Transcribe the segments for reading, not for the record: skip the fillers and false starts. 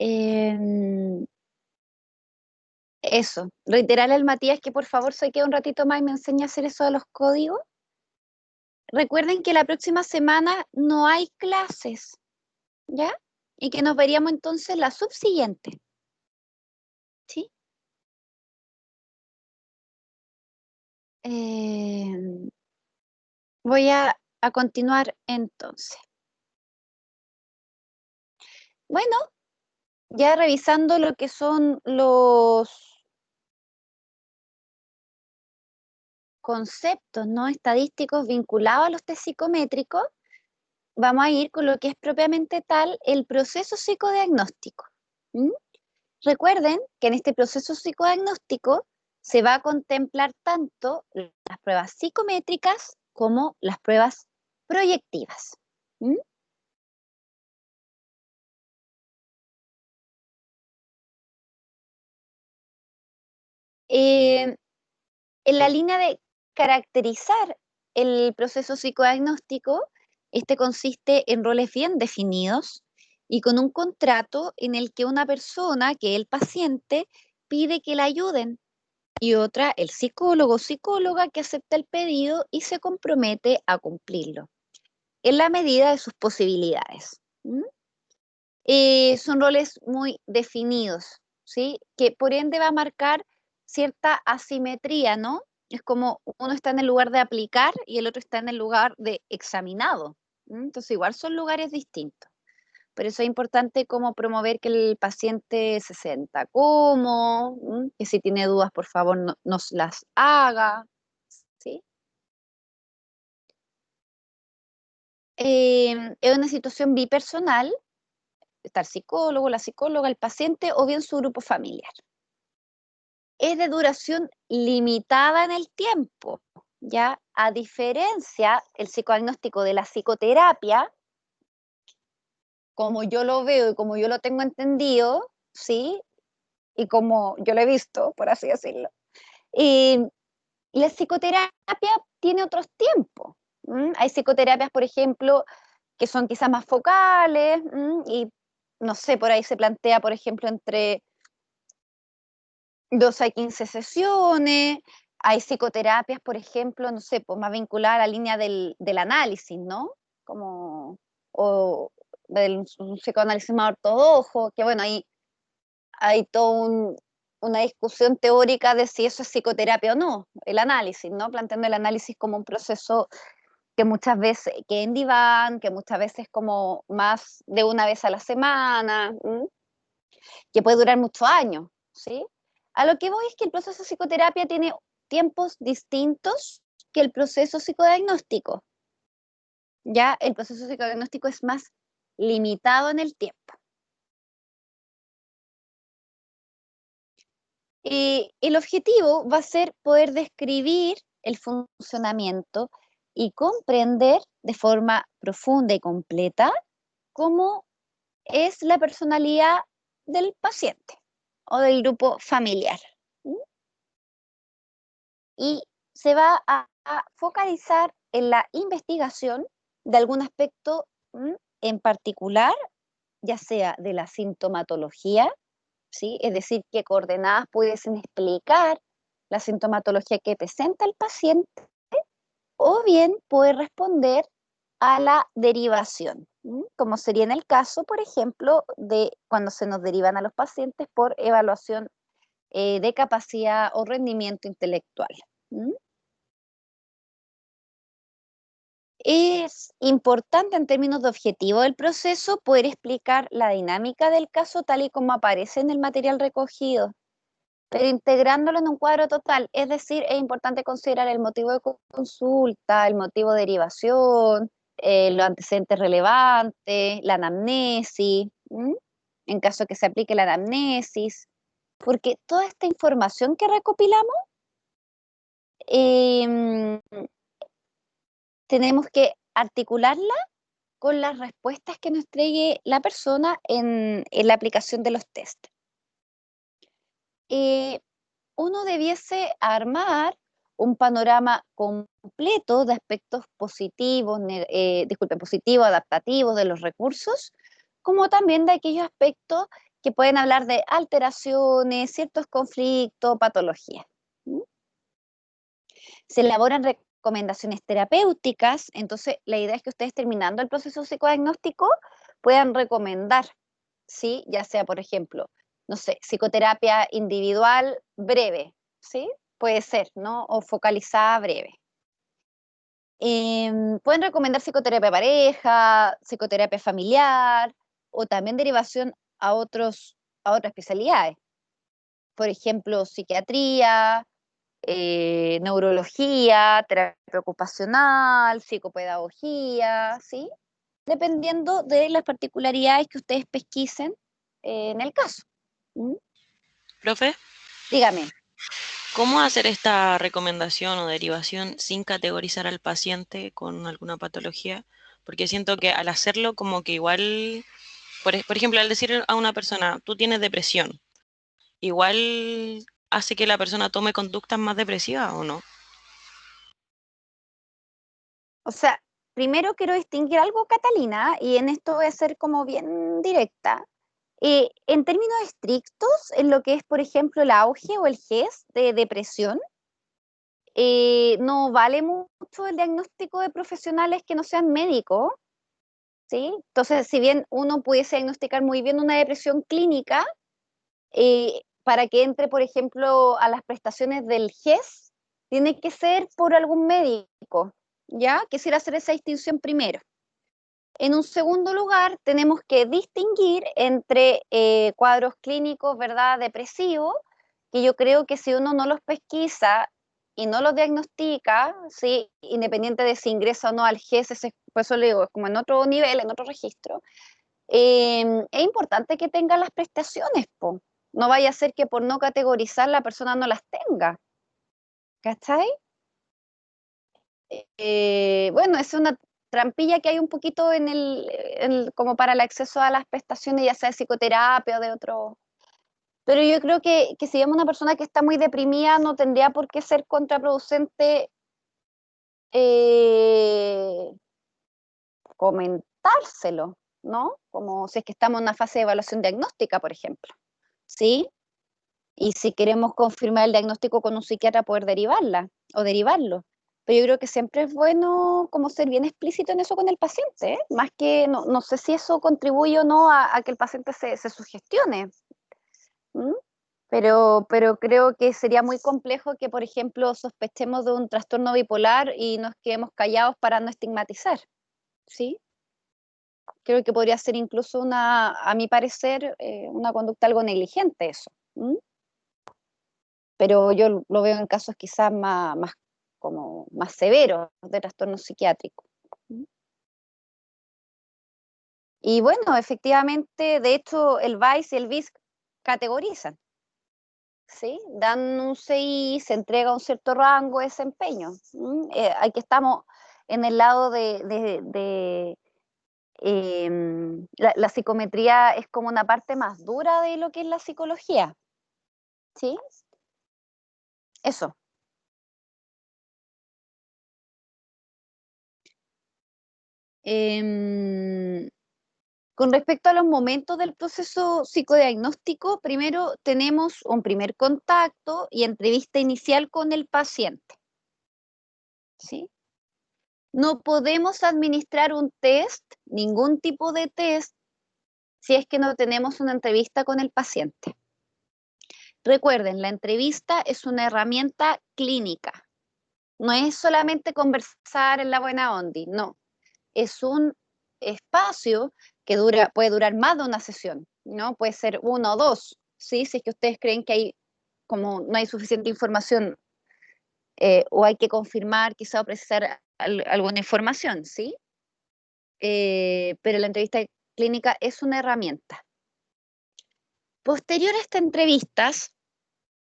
Em, Eso, reiterarle al Matías que por favor se quede un ratito más y me enseñe a hacer eso de los códigos. Recuerden que la próxima semana no hay clases, ¿ya? Y que nos veríamos entonces la subsiguiente, ¿sí? Eh, Voy a continuar entonces. Bueno, ya revisando lo que son los conceptos no estadísticos vinculados a los test psicométricos, vamos a ir con lo que es propiamente tal el proceso psicodiagnóstico. ¿Mm? Recuerden que en este proceso psicodiagnóstico se va a contemplar tanto las pruebas psicométricas como las pruebas proyectivas. ¿Mm? Eh, en la línea de caracterizar el proceso psicodiagnóstico, este consiste en roles bien definidos y con un contrato en el que una persona, que es el paciente, pide que la ayuden y otra, el psicólogo o psicóloga, que acepta el pedido y se compromete a cumplirlo, en la medida de sus posibilidades. ¿Mm? Son roles muy definidos, ¿sí? Que por ende va a marcar cierta asimetría, ¿no? Es como uno está en el lugar de aplicar y el otro está en el lugar de examinado. ¿Mm? Entonces, igual son lugares distintos. Por eso es importante como promover que el paciente se sienta cómodo, que si tiene dudas, por favor, nos las haga, ¿sí? Es una situación bipersonal, está el psicólogo, la psicóloga, el paciente o bien su grupo familiar. Es de duración limitada en el tiempo, ¿ya? A diferencia, el psicodiagnóstico de la psicoterapia, como yo lo veo y como yo lo tengo entendido, ¿sí? Y como yo lo he visto, por así decirlo. Y la psicoterapia tiene otros tiempos. Hay psicoterapias, por ejemplo, que son quizás más focales, y no sé, por ahí se plantea, por ejemplo, entre 2 a 15 sesiones. Hay psicoterapias, por ejemplo, no sé, pues más vinculada a la línea del análisis, ¿no? Como, o del un psicoanálisis más ortodoxo, que bueno, ahí hay toda una discusión teórica de si eso es psicoterapia o no, el análisis, ¿no? Planteando el análisis como un proceso que muchas veces, que en diván, que muchas veces como más de una vez a la semana, que puede durar muchos años, ¿sí? A lo que voy es que el proceso de psicoterapia tiene tiempos distintos que el proceso psicodiagnóstico. Ya el proceso psicodiagnóstico es más limitado en el tiempo. Y el objetivo va a ser poder describir el funcionamiento y comprender de forma profunda y completa cómo es la personalidad del paciente o del grupo familiar. ¿Mm? Y se va a focalizar en la investigación de algún aspecto en particular, ya sea de la sintomatología, ¿sí? Es decir, qué coordenadas pudiesen explicar la sintomatología que presenta el paciente, o bien poder responder a la derivación, como sería en el caso, por ejemplo, de cuando se nos derivan a los pacientes por evaluación de capacidad o rendimiento intelectual. ¿Mm? Es importante en términos de objetivo del proceso poder explicar la dinámica del caso tal y como aparece en el material recogido, pero integrándolo en un cuadro total. Es decir, es importante considerar el motivo de consulta, el motivo de derivación, los antecedentes relevantes, la anamnesis, en caso que se aplique la anamnesis, porque toda esta información que recopilamos em, tenemos que articularla con las respuestas que nos entregue la persona en la aplicación de los test. Eh, Uno debiese armar un panorama completo de aspectos positivos, positivos, adaptativos de los recursos, como también de aquellos aspectos que pueden hablar de alteraciones, ciertos conflictos, patologías. ¿Mm? Se elaboran recomendaciones terapéuticas, entonces la idea es que ustedes terminando el proceso psicodiagnóstico puedan recomendar, ¿sí? Ya sea, por ejemplo, no sé, psicoterapia individual breve, ¿sí? Puede ser, ¿no? O focalizada breve. Pueden recomendar psicoterapia pareja, psicoterapia familiar o también derivación a otras especialidades. Por ejemplo, psiquiatría, neurología, terapia ocupacional, psicopedagogía, ¿sí? Dependiendo de las particularidades que ustedes pesquisen en el caso. ¿Mm? Profe, Dígame. ¿cómo hacer esta recomendación o derivación sin categorizar al paciente con alguna patología? Porque siento que al hacerlo como que igual, por ejemplo, al decir a una persona, tú tienes depresión, igual hace que la persona tome conductas más depresivas o no. O sea, primero quiero distinguir algo, Catalina, y en esto voy a ser como bien directa. En términos estrictos, en lo que es, por ejemplo, el auge o el GES de depresión, no vale mucho el diagnóstico de profesionales que no sean médicos, ¿sí? Entonces, si bien uno pudiese diagnosticar muy bien una depresión clínica, para que entre, por ejemplo, a las prestaciones del GES, tiene que ser por algún médico, ¿ya? Quisiera hacer esa distinción primero. En un segundo lugar, tenemos que distinguir entre cuadros clínicos, ¿verdad?, depresivos, que yo creo que si uno no los pesquisa y no los diagnostica, ¿sí?, independiente de si ingresa o no al GES, por eso le digo, es como en otro nivel, en otro registro, es importante que tenga las prestaciones, po. No vaya a ser que por no categorizar la persona no las tenga, ¿cachai? Bueno, es una trampilla que hay un poquito como para el acceso a las prestaciones, ya sea de psicoterapia o de otro. Pero yo creo que si vemos una persona que está muy deprimida, no tendría por qué ser contraproducente eh, comentárselo, ¿no? Como si es que estamos en una fase de evaluación diagnóstica, por ejemplo, ¿sí? Y si queremos confirmar el diagnóstico con un psiquiatra, poder derivarla o derivarlo. Pero yo creo que siempre es bueno como ser bien explícito en eso con el paciente, ¿eh? Más que, no sé si eso contribuye o no a que el paciente se sugestione. ¿Mm? Pero creo que sería muy complejo que, por ejemplo, sospechemos de un trastorno bipolar y nos quedemos callados para no estigmatizar, ¿sí? Creo que podría ser incluso a mi parecer, una conducta algo negligente eso. ¿Mm? Pero yo lo veo en casos quizás como más severos de trastorno psiquiátrico. Y bueno, efectivamente, de hecho, el VAIS y el VISC categorizan, ¿sí? Dan un CI, se entrega un cierto rango de desempeño. Aquí estamos en el lado la psicometría es como una parte más dura de lo que es la psicología, ¿sí? Eso. Em, Con respecto a los momentos del proceso psicodiagnóstico, primero tenemos un primer contacto y entrevista inicial con el paciente, ¿sí? No podemos administrar un test, ningún tipo de test, si es que no tenemos una entrevista con el paciente. Recuerden, la entrevista es una herramienta clínica, no es solamente conversar en la buena ondi, no. Es un espacio que puede durar más de una sesión, ¿no? Puede ser uno o dos, ¿sí? Si es que ustedes creen que como no hay suficiente información o hay que confirmar quizá o precisar alguna información, ¿sí? Pero la entrevista clínica es una herramienta. Posterior a estas entrevistas,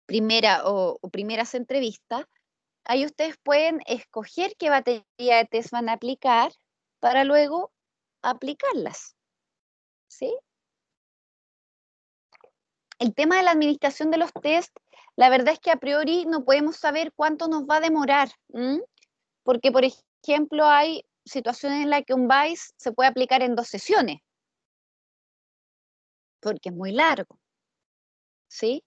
primeras entrevistas, ahí ustedes pueden escoger qué batería de test van a aplicar para luego aplicarlas, ¿sí? El tema de la administración de los test, la verdad es que a priori no podemos saber cuánto nos va a demorar, ¿m? Porque, por ejemplo, hay situaciones en las que un VICE se puede aplicar en 2 sesiones, porque es muy largo, ¿sí?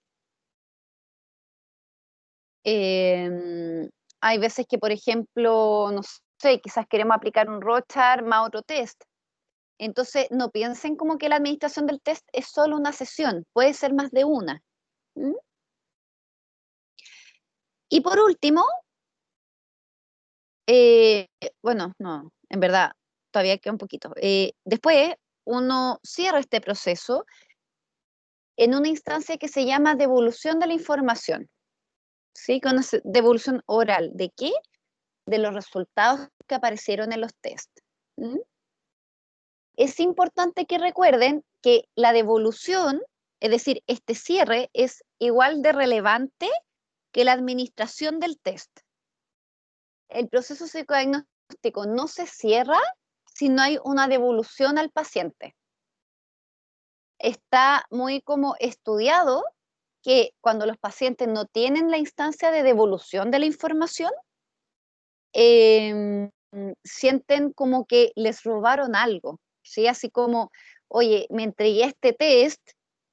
Hay veces que, por ejemplo, no sé, quizás queremos aplicar un Rorschach más otro test. Entonces, no piensen como que la administración del test es solo una sesión, puede ser más de una. ¿Mm? Y por último, bueno, no, en verdad, todavía queda un poquito. Después, uno cierra este proceso en una instancia que se llama devolución de la información, ¿sí? Con devolución oral. ¿De qué? De los resultados que aparecieron en los test. ¿Mm? Es importante que recuerden que la devolución, es decir, este cierre, es igual de relevante que la administración del test. El proceso psicodiagnóstico no se cierra si no hay una devolución al paciente. Está muy como estudiado que cuando los pacientes no tienen la instancia de devolución de la información, sienten como que les robaron algo, ¿sí? Así como, oye, me entregué este test,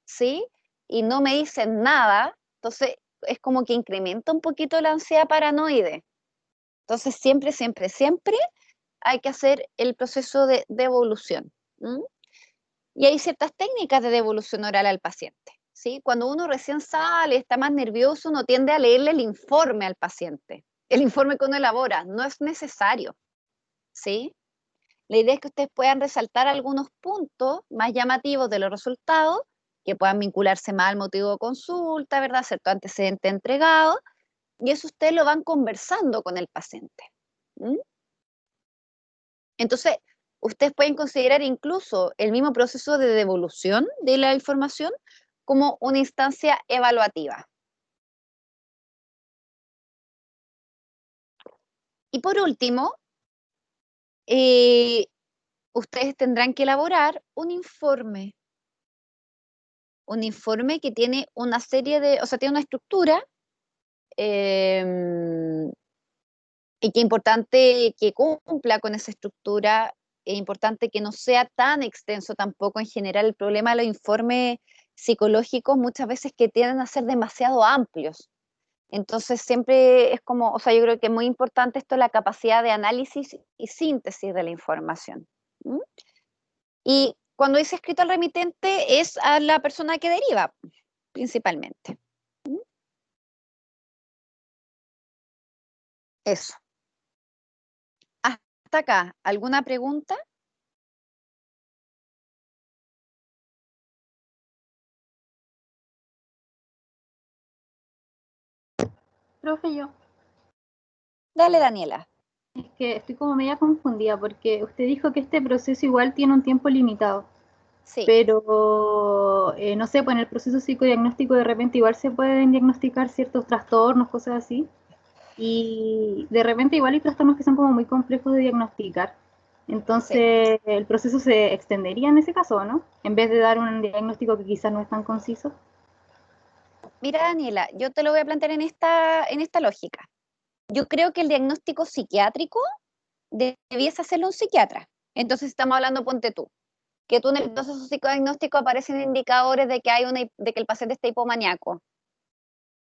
¿sí? Y no me dicen nada, entonces es como que incrementa un poquito la ansiedad paranoide. Entonces siempre, siempre, siempre hay que hacer el proceso de devolución. ¿Mm? Y hay ciertas técnicas de devolución oral al paciente, ¿sí? Cuando uno recién sale, está más nervioso, uno tiende a leerle el informe al paciente. El informe que uno elabora no es necesario, ¿sí? La idea es que ustedes puedan resaltar algunos puntos más llamativos de los resultados, que puedan vincularse más al motivo de consulta, ¿verdad? Cierto antecedente entregado, y eso ustedes lo van conversando con el paciente. ¿Mm? Entonces, ustedes pueden considerar incluso el mismo proceso de devolución de la información como una instancia evaluativa. Y por último, ustedes tendrán que elaborar un informe que tiene una serie de, o sea, tiene una estructura, eh, y que es importante que cumpla con esa estructura, es importante que no sea tan extenso tampoco en general. El problema de los informes psicológicos muchas veces que tienden a ser demasiado amplios. Entonces siempre es como, o sea, yo creo que es muy importante esto, la capacidad de análisis y síntesis de la información. ¿Mm? Y cuando dice escrito al remitente es a la persona que deriva, principalmente. ¿Mm? Eso. Hasta acá, ¿alguna pregunta? Profe, yo, Dale, Daniela. es que estoy como media confundida porque usted dijo que este proceso igual tiene un tiempo limitado, Sí. pero no sé, pues en el proceso psicodiagnóstico de repente igual se pueden diagnosticar ciertos trastornos, cosas así, y de repente igual hay trastornos que son como muy complejos de diagnosticar. Sí. Entonces, el proceso se extendería en ese caso, ¿no? En vez de dar un diagnóstico que quizás no es tan conciso. Mira, Daniela, yo te lo voy a plantear en esta lógica. Yo creo que el diagnóstico psiquiátrico debiese hacerlo un psiquiatra. Entonces estamos hablando, ponte tú, que tú en el proceso psicodiagnóstico aparecen indicadores de que de que el paciente está hipomaníaco.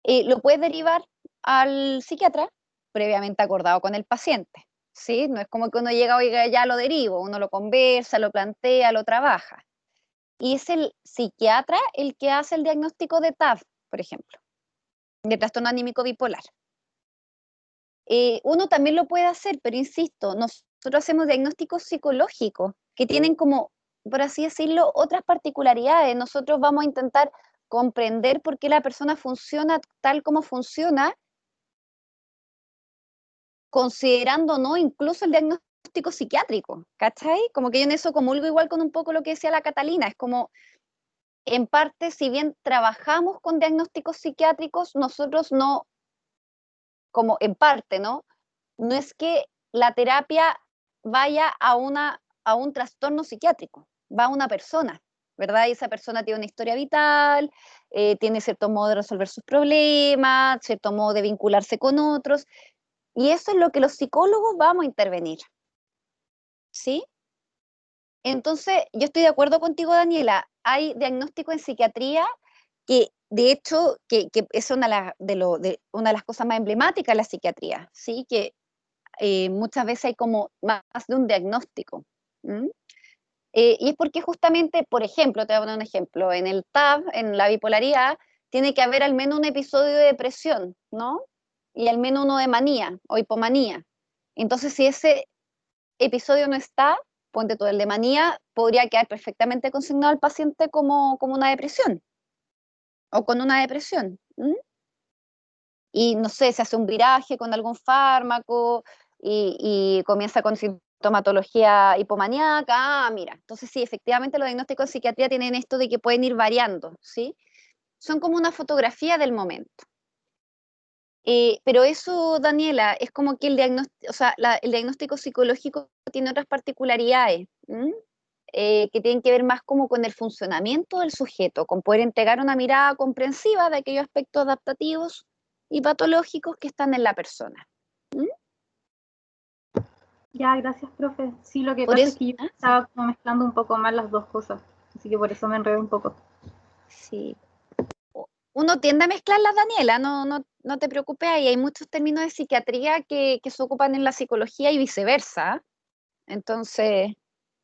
Lo puedes derivar al psiquiatra previamente acordado con el paciente, ¿sí? No es como que uno llega, oiga, ya lo derivo, uno lo conversa, lo plantea, lo trabaja. Y es el psiquiatra el que hace el diagnóstico de TAB, por ejemplo, de trastorno anímico bipolar. Uno también lo puede hacer, pero insisto, nosotros hacemos diagnósticos psicológicos que tienen como, por así decirlo, otras particularidades. Nosotros vamos a intentar comprender por qué la persona funciona tal como funciona, considerando no incluso el diagnóstico psiquiátrico, ¿cachai? Como que yo en eso comulgo igual con un poco lo que decía la Catalina, es como, en parte, si bien trabajamos con diagnósticos psiquiátricos, nosotros no, como en parte, ¿no? No es que la terapia vaya a un trastorno psiquiátrico, va a una persona, ¿verdad? Y esa persona tiene una historia vital, tiene cierto modo de resolver sus problemas, cierto modo de vincularse con otros, y eso es lo que los psicólogos vamos a intervenir, ¿sí? Entonces, yo estoy de acuerdo contigo, Daniela. Hay diagnóstico en psiquiatría que, de hecho, que es una de las cosas más emblemáticas de la psiquiatría, ¿sí? Que muchas veces hay como más de un diagnóstico. ¿Mm? Y es porque justamente, por ejemplo, te voy a poner un ejemplo, en el TAB, en la bipolaridad, tiene que haber al menos un episodio de depresión, ¿no? Y al menos uno de manía o hipomanía. Entonces, si ese episodio no está, ponte todo el de manía, podría quedar perfectamente consignado al paciente como una depresión o con una depresión. ¿Mm? Y no sé, se hace un viraje con algún fármaco y comienza con sintomatología hipomaníaca, mira, entonces sí, efectivamente los diagnósticos de psiquiatría tienen esto de que pueden ir variando, ¿sí? Son como una fotografía del momento. Pero eso, Daniela, es como que el diagnóstico, o sea, el diagnóstico psicológico tiene otras particularidades, ¿m? Que tienen que ver más como con el funcionamiento del sujeto, con poder entregar una mirada comprensiva de aquellos aspectos adaptativos y patológicos que están en la persona. ¿M? Ya, gracias, profe. Sí, lo que Por pasa es eso, que yo ¿ah? estaba como mezclando un poco más las dos cosas, así que por eso me enredé un poco. Sí. Uno tiende a mezclarlas, Daniela, no te preocupes, ahí hay muchos términos de psiquiatría que se ocupan en la psicología y viceversa. Entonces,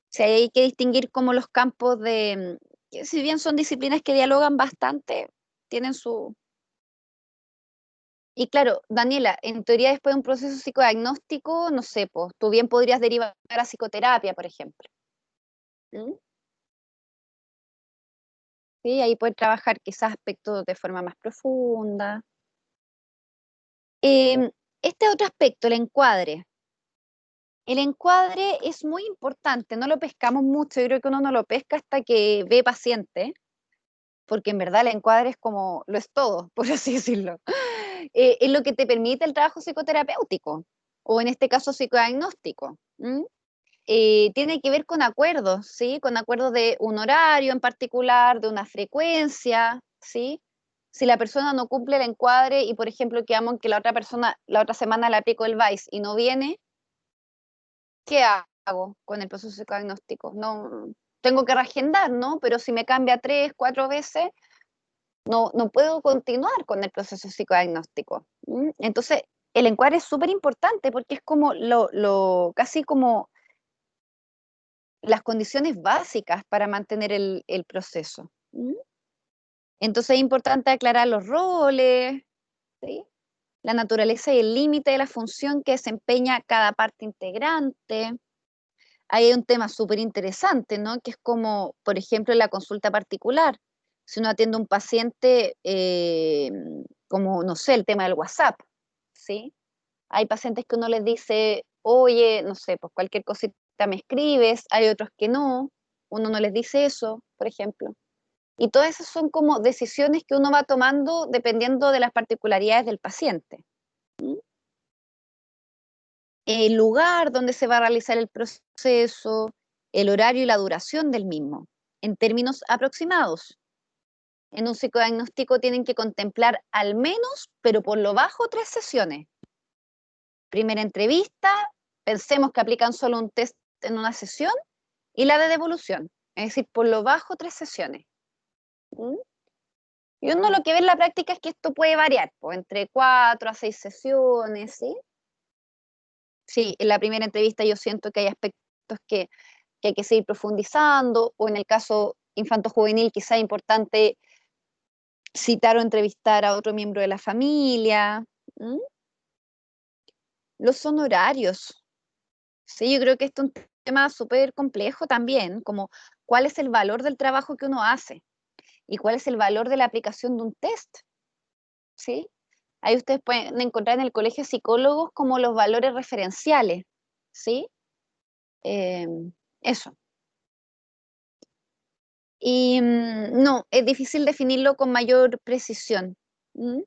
sí, hay que distinguir como los campos que si bien son disciplinas que dialogan bastante, tienen su... Y claro, Daniela, en teoría después de un proceso psicodiagnóstico, no sé, pues tú bien podrías derivar a psicoterapia, por ejemplo. ¿Mm? Sí, ahí puedes trabajar quizás aspectos de forma más profunda. Este otro aspecto, el encuadre. El encuadre es muy importante, no lo pescamos mucho, yo creo que uno no lo pesca hasta que ve paciente, porque en verdad el encuadre es como, lo es todo, por así decirlo. Es lo que te permite el trabajo psicoterapéutico, o en este caso psicodiagnóstico. ¿M? Tiene que ver con acuerdos, ¿sí? Con acuerdos de un horario en particular, de una frecuencia, ¿sí? Si la persona no cumple el encuadre y, por ejemplo, quedamos en que la otra persona, la otra semana le aplico el VICE y no viene, ¿qué hago con el proceso psicodiagnóstico? No, tengo que reagendar, ¿no? Pero si me cambia 3, 4 veces, no puedo continuar con el proceso psicodiagnóstico. ¿Mm? Entonces, el encuadre es súper importante porque es como casi como las condiciones básicas para mantener el proceso. ¿Mm? Entonces es importante aclarar los roles, ¿sí? La naturaleza y el límite de la función que desempeña cada parte integrante. Ahí hay un tema súper interesante, ¿no? Que es como, por ejemplo, en la consulta particular. Si uno atiende a un paciente, como, no sé, el tema del WhatsApp, ¿sí? Hay pacientes que uno les dice, oye, no sé, pues cualquier cosita me escribes, hay otros que no, uno no les dice eso, por ejemplo. Y todas esas son como decisiones que uno va tomando dependiendo de las particularidades del paciente. ¿Mm? El lugar donde se va a realizar el proceso, el horario y la duración del mismo, en términos aproximados. En un psicodiagnóstico tienen que contemplar al menos, pero por lo bajo, 3 sesiones. Primera entrevista, pensemos que aplican solo un test en una sesión, y la de devolución, es decir, por lo bajo 3 sesiones. ¿Mm? Y uno lo que ve en la práctica es que esto puede variar, pues, entre 4 a 6 sesiones, ¿sí? Sí, en la primera entrevista yo siento que hay aspectos que hay que seguir profundizando, o en el caso infanto-juvenil quizá es importante citar o entrevistar a otro miembro de la familia. ¿Mm? Los honorarios, sí, yo creo que esto es un tema súper complejo también, como cuál es el valor del trabajo que uno hace y cuál es el valor de la aplicación de un test, ¿sí? Ahí ustedes pueden encontrar en el colegio de psicólogos como los valores referenciales, ¿sí? Eh, eso. Y no, es difícil definirlo con mayor precisión, ¿m?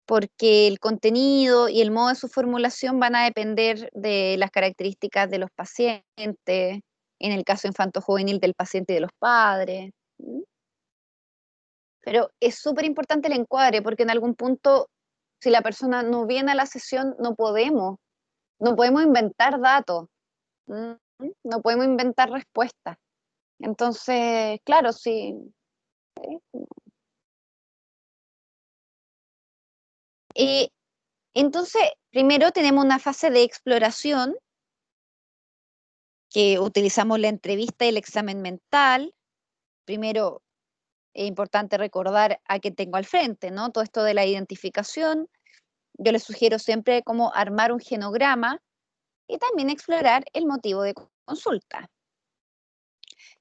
Porque el contenido y el modo de su formulación van a depender de las características de los pacientes, en el caso infanto-juvenil del paciente y de los padres. ¿M? Pero es súper importante el encuadre, porque en algún punto, si la persona no viene a la sesión, no podemos inventar datos. ¿M? No podemos inventar respuestas. Entonces, claro, sí. Eh, entonces, primero tenemos una fase de exploración, que utilizamos la entrevista y el examen mental. Primero, es importante recordar a qué tengo al frente, ¿no? Todo esto de la identificación. Yo les sugiero siempre cómo armar un genograma y también explorar el motivo de consulta.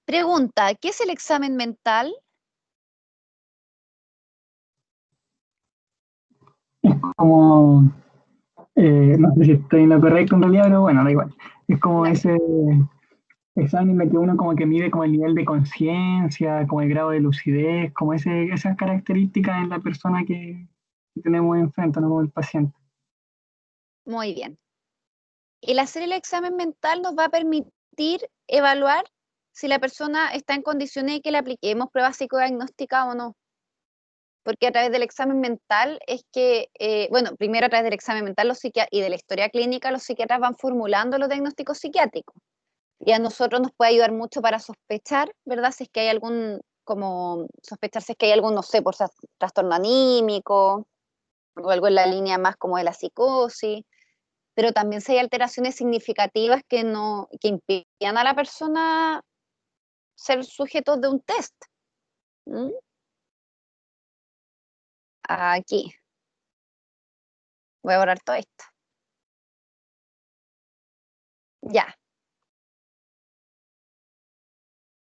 Pregunta, ¿qué es el examen mental? Como, no sé si estoy en lo correcto en realidad, pero bueno, da igual. Es como Dale. ese examen en el que uno como que mide como el nivel de conciencia, como el grado de lucidez, como esas características en la persona que tenemos enfrente, ¿no? Como el paciente. Muy bien. El hacer el examen mental nos va a permitir evaluar si la persona está en condiciones de que le apliquemos pruebas psicodiagnósticas o no. Porque a través del examen mental es que, bueno, primero a través del examen mental y de la historia clínica, los psiquiatras van formulando los diagnósticos psiquiátricos. Y a nosotros nos puede ayudar mucho para sospechar, ¿verdad? Si es que hay algún, como sospechar si es que hay algún, no sé, por trastorno anímico o algo en la línea más como de la psicosis, pero también si hay alteraciones significativas que no, que impidían a la persona ser sujetos de un test. ¿Mm? Aquí, voy a borrar todo esto. Ya.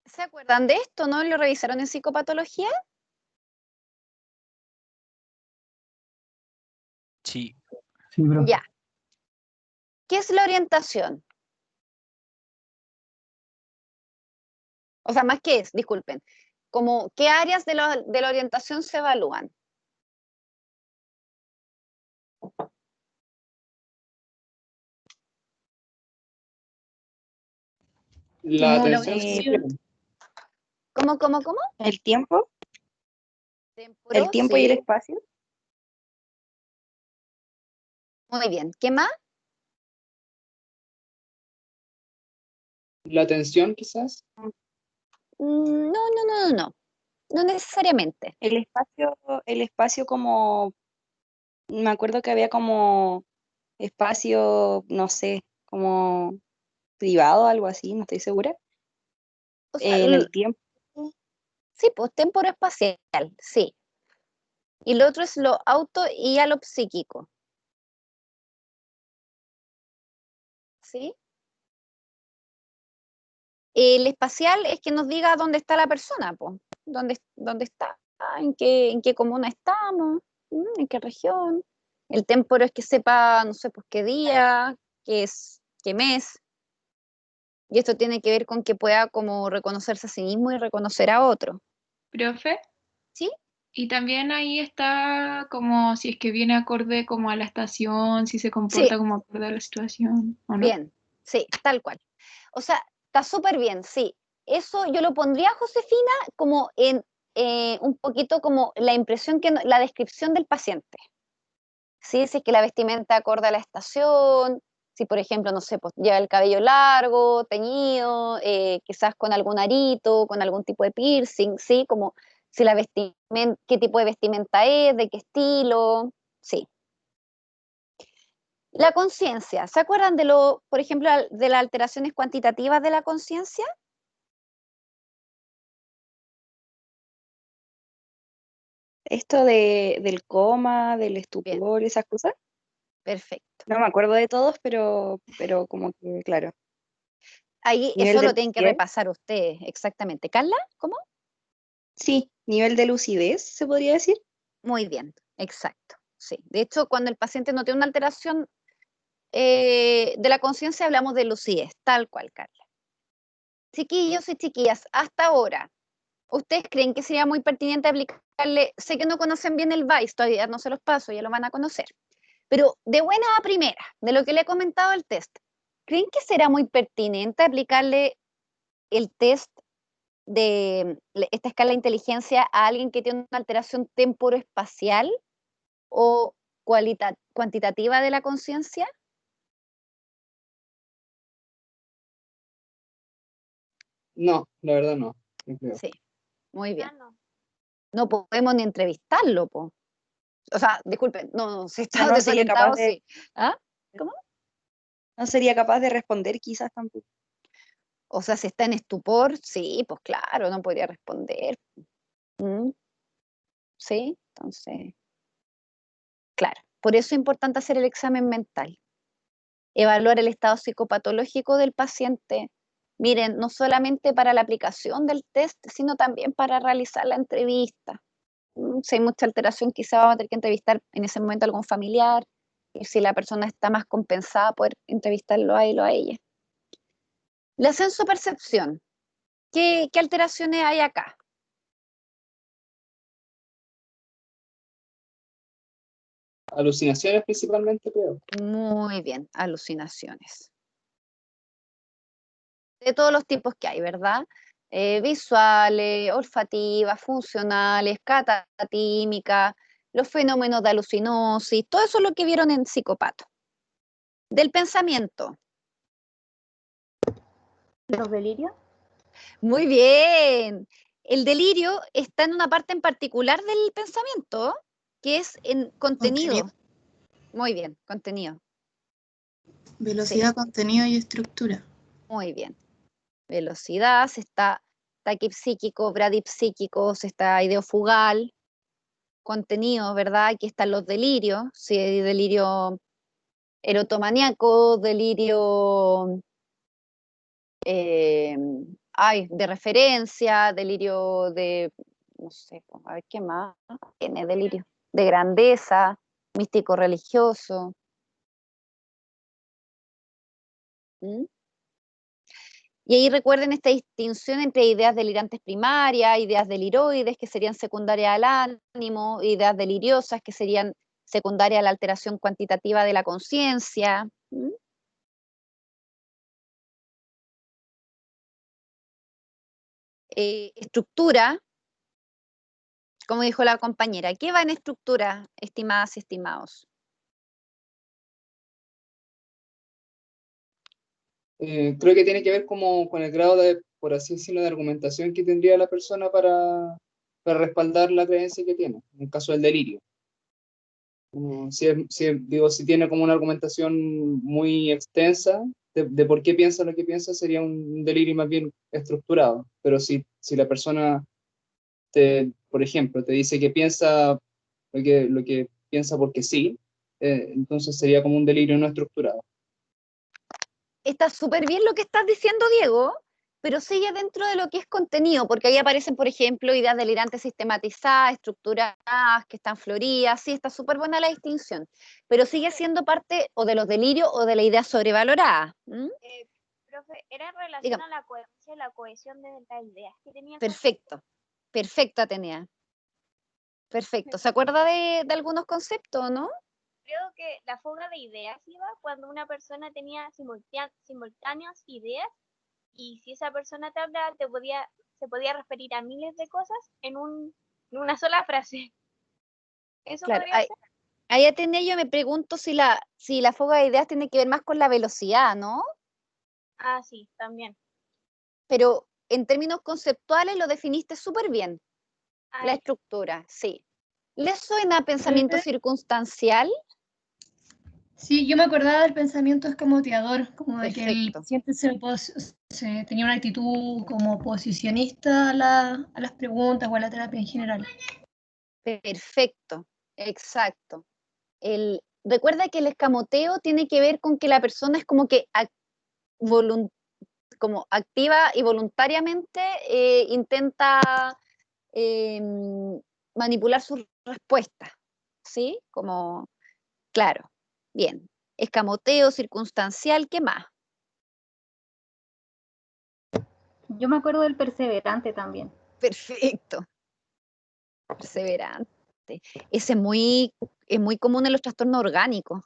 ¿Se acuerdan de esto, no? ¿Lo revisaron en psicopatología? Sí, Sí, profe. Ya. ¿Qué es la orientación? O sea, más que es, disculpen. Como, ¿qué áreas de la orientación se evalúan? La Como la atención Eh, social. orientación. ¿Cómo? el tiempo, Temporo, el tiempo y el sí. espacio. Muy bien. ¿Qué más? La atención, quizás. No. No necesariamente. El espacio como, me acuerdo que había como espacio, no sé, como privado, algo así, no estoy segura. O sea, En el tiempo, sí, pues temporoespacial, sí. Y lo otro es lo auto y a lo psíquico, ¿sí? El espacial es que nos diga dónde está la persona, pues. ¿Dónde está? En qué comuna estamos? ¿En qué región? El temporo es que sepa, no sé, pues qué día, qué mes. Y esto tiene que ver con que pueda como reconocerse a sí mismo y reconocer a otro. Profe, ¿Sí? y también ahí está como si es que viene acorde como a la estación, si se Sí, comporta como acorde a la situación, ¿o no? bien, sí, tal cual. O sea, está súper bien, sí. Eso yo lo pondría, Josefina, como en un poquito como la impresión la descripción del paciente. Sí, si es que la vestimenta acorde a la estación, si por ejemplo, no sé, pues lleva el cabello largo, teñido, quizás con algún arito, con algún tipo de piercing, sí, como si la vestimenta, qué tipo de vestimenta es, de qué estilo, sí. La conciencia, ¿se acuerdan de por ejemplo, de las alteraciones cuantitativas de la conciencia? esto del coma, del Bien, estupor, esas cosas. perfecto. No me acuerdo de todos, pero como que, claro. Ahí Nivel eso de lo tienen que lucidez. repasar ustedes, exactamente. Carla, ¿cómo? Sí, nivel de lucidez, se podría decir. Muy bien, exacto. Sí. De hecho, cuando el paciente no tiene una alteración de la conciencia, hablamos de lucidez, tal cual, Carla. Chiquillos y chiquillas, hasta ahora, ¿ustedes creen que sería muy pertinente aplicarle? Sé que no conocen bien el VICE, todavía no se los paso, ya lo van a conocer. Pero de buena a primera, de lo que le he comentado el test, ¿creen que será muy pertinente aplicarle el test de esta escala de inteligencia a alguien que tiene una alteración temporoespacial o cuantitativa de la conciencia? No, la verdad no. No creo. Sí, muy bien. Ah, no. No podemos ni entrevistarlo, po. O sea, disculpen, no, si O sea, está no sería capaz desorientado, de, sí. ¿Ah? ¿Cómo? no sería capaz de responder quizás tampoco. O sea, si está en estupor, sí, pues claro, no podría responder. ¿Mm? Sí, entonces, claro. Por eso es importante hacer el examen mental. Evaluar el estado psicopatológico del paciente. Miren, no solamente para la aplicación del test, sino también para realizar la entrevista. Si hay mucha alteración, quizá vamos a tener que entrevistar en ese momento a algún familiar, y si la persona está más compensada, poder entrevistarlo a él o a ella. La sensopercepción, ¿qué alteraciones hay acá? Alucinaciones principalmente, creo. Muy bien, alucinaciones. De todos los tipos que hay, ¿verdad? Visuales, olfativas, funcionales, catatímicas, los fenómenos de alucinosis, todo eso es lo que vieron en psicopato. Del pensamiento. ¿Los delirios? Muy bien. El delirio está en una parte en particular del pensamiento, que es en contenido. Muy bien, contenido. Velocidad, contenido y estructura. Muy bien. Velocidad, se está taquipsíquico, bradipsíquico, se está ideofugal, contenido, ¿verdad? Aquí están los delirios, sí, delirio erotomaniaco, delirio de referencia, delirio de, no sé, pues, a ver qué más tiene delirio, de grandeza, místico religioso. ¿Mm? Y ahí recuerden esta distinción entre ideas delirantes primarias, ideas deliroides que serían secundarias al ánimo, ideas deliriosas que serían secundarias a la alteración cuantitativa de la conciencia. ¿Mm? Estructura, como dijo la compañera, ¿qué va en estructura, estimadas y estimados? Creo que tiene que ver como con el grado de, por así decirlo, de argumentación que tendría la persona para respaldar la creencia que tiene, en el caso del delirio. Digo, si tiene como una argumentación muy extensa de por qué piensa lo que piensa, sería un delirio más bien estructurado. Pero si la persona, por ejemplo, te dice que piensa lo que piensa porque sí, entonces sería como un delirio no estructurado. Está súper bien lo que estás diciendo, Diego, pero sigue dentro de lo que es contenido, porque ahí aparecen, por ejemplo, ideas delirantes sistematizadas, estructuradas, que están floridas, sí, está súper buena la distinción, pero sigue siendo parte o de los delirios o de la idea sobrevalorada. Profe, era en relación Dígame. a la coherencia y la cohesión de las ideas que tenía el Perfecto, perfecto, Atenea. Perfecto. ¿Se acuerda de algunos conceptos, no? Creo que la fuga de ideas iba cuando una persona tenía simultáneas ideas y si esa persona te hablaba se podía referir a miles de cosas en una sola frase. ¿Eso Claro, podría ser? ahí Atenea yo me pregunto si la fuga de ideas tiene que ver más con la velocidad, ¿no? Ah, sí, también. Pero en términos conceptuales lo definiste súper bien. Ah, La ya. estructura, sí. ¿Le suena pensamiento circunstancial? Sí, yo me acordaba del pensamiento escamoteador, como de que el Perfecto, paciente tenía una actitud como posicionista a las preguntas o a la terapia en general. perfecto, exacto. Recuerda que el escamoteo tiene que ver con que la persona es como que como activa y voluntariamente intenta manipular sus respuestas, ¿sí? Como, claro, bien. Escamoteo circunstancial, ¿qué más? Yo me acuerdo del perseverante también. Perfecto, perseverante. Ese es muy común en los trastornos orgánicos,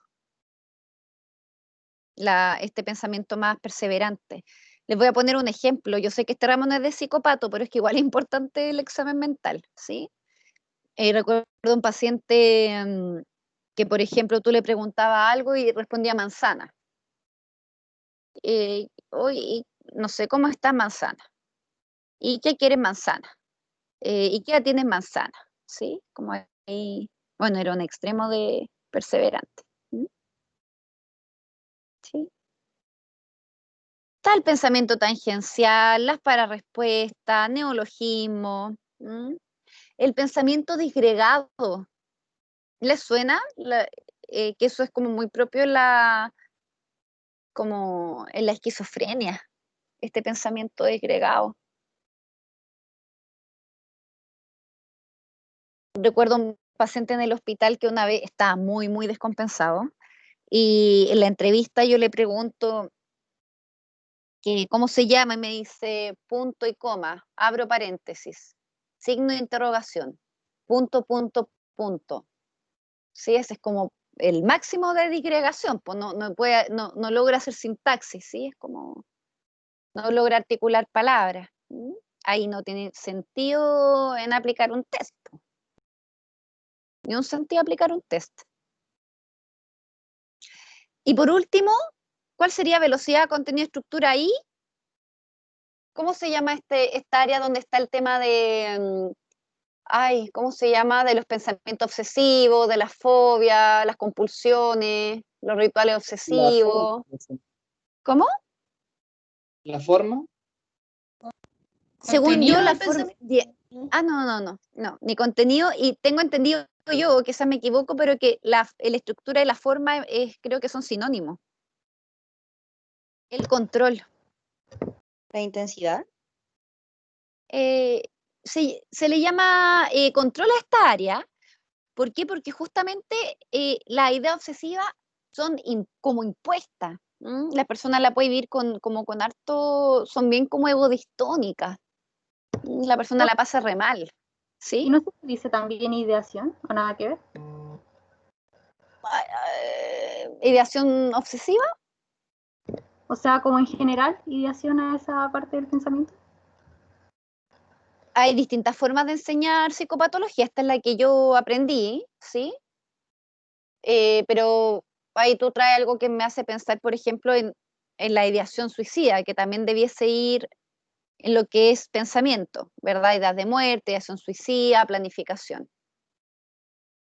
este pensamiento más perseverante. Les voy a poner un ejemplo. Yo sé que este ramo no es de psicopato, pero es que igual es importante el examen mental, ¿sí? Recuerdo un paciente que, por ejemplo, tú le preguntabas algo y respondía manzana. Hoy no sé cómo está manzana. ¿Y qué quieren? Manzana. ¿Y qué edad tienen? Manzana? ¿Sí? Como ahí, bueno, era un extremo de perseverante. ¿Mm? ¿Sí? Está el pensamiento tangencial, las pararespuestas, neologismo, ¿m? El pensamiento disgregado. ¿Les suena? Que eso es como muy propio como en la esquizofrenia, este pensamiento disgregado. Recuerdo un paciente en el hospital que una vez estaba muy, muy descompensado y en la entrevista yo le pregunto que cómo se llama y me dice punto y coma, abro paréntesis, signo de interrogación, punto, punto, punto. Sí, ese es como el máximo de disgregación, pues no logra hacer sintaxis, ¿sí? Es como no logra articular palabras. ¿Mm? Ahí no tiene sentido en aplicar un test, po. Ni un sentido aplicar un test. Y por último, ¿cuál sería velocidad, contenido, estructura ahí? ¿Cómo se llama esta área donde está el tema de, ¿cómo se llama? De los pensamientos obsesivos, de las fobias, las compulsiones, los rituales La forma. obsesivos. ¿Cómo? La forma. Según yo, ¿Contenido la del forma... pensamiento? No, ni contenido, y tengo entendido yo, quizás me equivoco, pero que la estructura y la forma creo que son sinónimos. El control. La intensidad. Eh, se le llama control a esta área. ¿Por qué? Porque justamente las ideas obsesivas son como impuestas. ¿M? La persona la puede vivir como con harto, son bien como egodistónicas. La persona la pasa re mal. ¿Sí? ¿Y no se dice también ideación o nada que ver? Ideación obsesiva. O sea, como en general, ideación a esa parte del pensamiento. Hay distintas formas de enseñar psicopatología. Esta es la que yo aprendí, ¿sí? Pero ahí tú traes algo que me hace pensar, por ejemplo, en la ideación suicida, que también debiese ir en lo que es pensamiento, ¿verdad? Ideas de muerte, ideación suicida, planificación.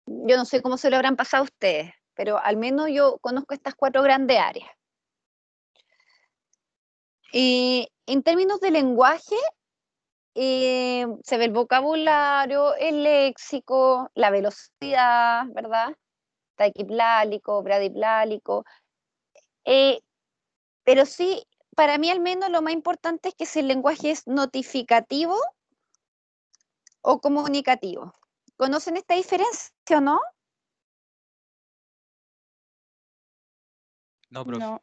Yo no sé cómo se lo habrán pasado a ustedes, pero al menos yo conozco estas 4 grandes áreas. En términos de lenguaje, se ve el vocabulario, el léxico, la velocidad, ¿verdad? Taquiplálico, bradiplálico. Eh, pero sí, para mí al menos lo más importante es que si el lenguaje es notificativo o comunicativo. ¿Conocen esta diferencia o no? No, profe. No.